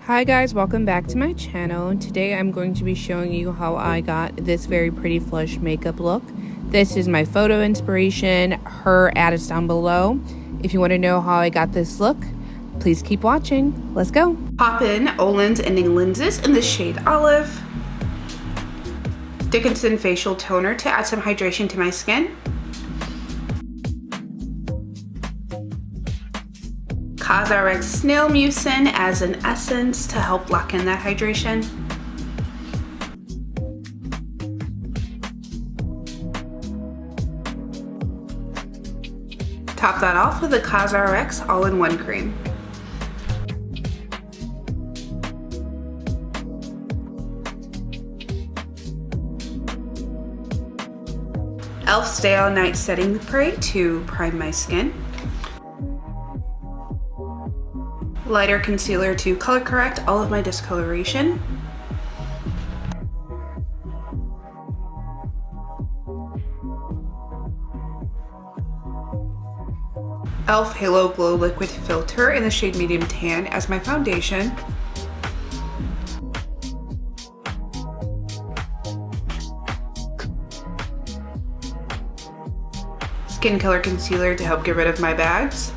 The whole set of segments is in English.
Hi guys, welcome back to my channel. Today I'm going to be showing you how I got this very pretty flush makeup look. This is my photo inspiration. Her ad is down below. If you want to know how I got this look, please keep watching. Let's go. Pop in Olin's Ending Lenses in the shade Olive. Dickinson Facial Toner to add some hydration to my skin. COSRX Snail Mucin as an essence to help lock in that hydration. Top that off with a COSRX all-in-one cream. e.l.f. Stay All Night Setting Spray to prime my skin. Lighter concealer to color correct all of my discoloration. e.l.f. Halo Glow Liquid Filter in the shade Medium Tan as my foundation. Skin Color Concealer to help get rid of my bags.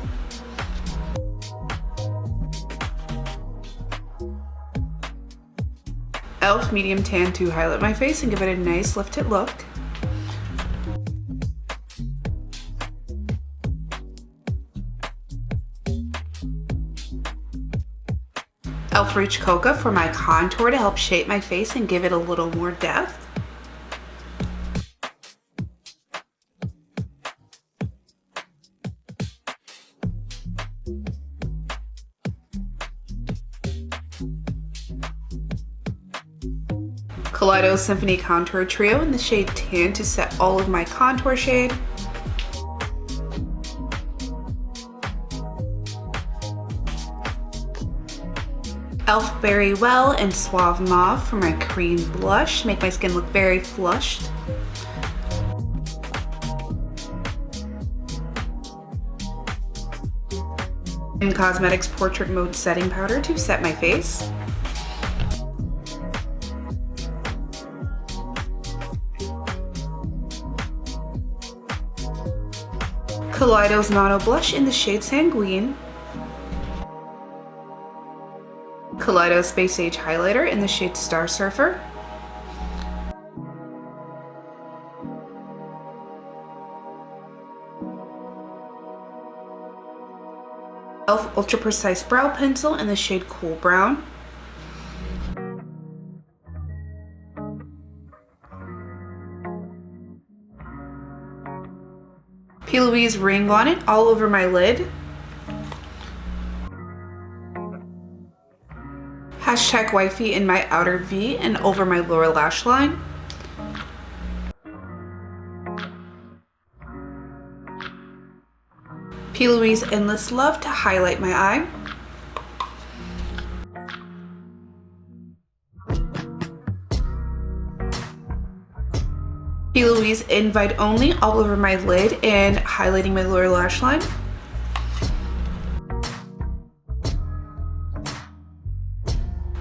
e.l.f. Medium Tan to highlight my face and give it a nice lifted look. e.l.f. Reach Coca for my contour to help shape my face and give it a little more depth. Kaleidos Symphony Contour Trio in the shade Tan to set all of my contour shade. e.l.f. Berry Well and Suave Mauve for my cream blush, make my skin look very flushed. And Cosmetics Portrait Mode Setting Powder to set my face. Kaleidos Nano Blush in the shade Sanguine. Kaleidos Space Age Highlighter in the shade Star Surfer. e.l.f. Ultra Precise Brow Pencil in the shade Cool Brown. P. Louise Ring Bonnet all over my lid. Hashtag Wifey in my outer V and over my lower lash line. P. Louise Endless Love to highlight my eye. P. Louise Invite Only all over my lid and highlighting my lower lash line.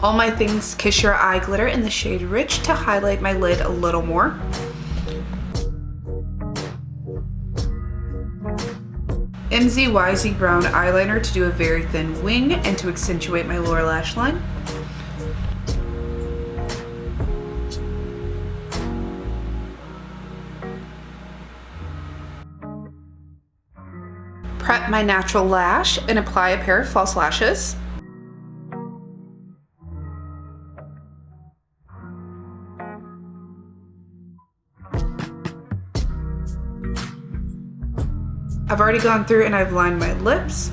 All My Things Kiss Your Eye Glitter in the shade Rich to highlight my lid a little more. MZYZ Brown Eyeliner to do a very thin wing and to accentuate my lower lash line. Prep my natural lash and apply a pair of false lashes. I've already gone through and I've lined my lips.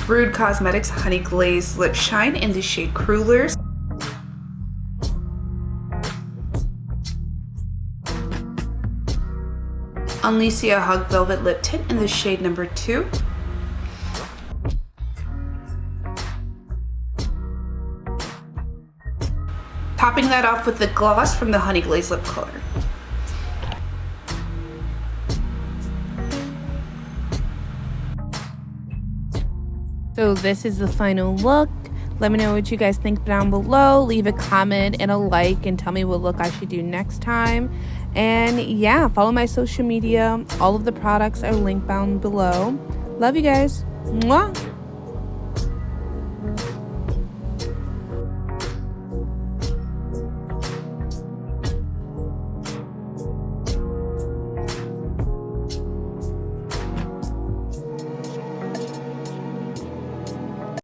Rude Cosmetics Honey Glaze Lip Shine in the shade Crullers. Alicia Hug Velvet Lip Tint in the shade number 2. Topping that off with the gloss from the Honey Glaze Lip Color. So So this is the final look. Let me know what you guys think down below. Leave a comment and a like and tell me what look I should do next time. And yeah, follow my social media. All of the products are linked down below. Love you guys. Mwah!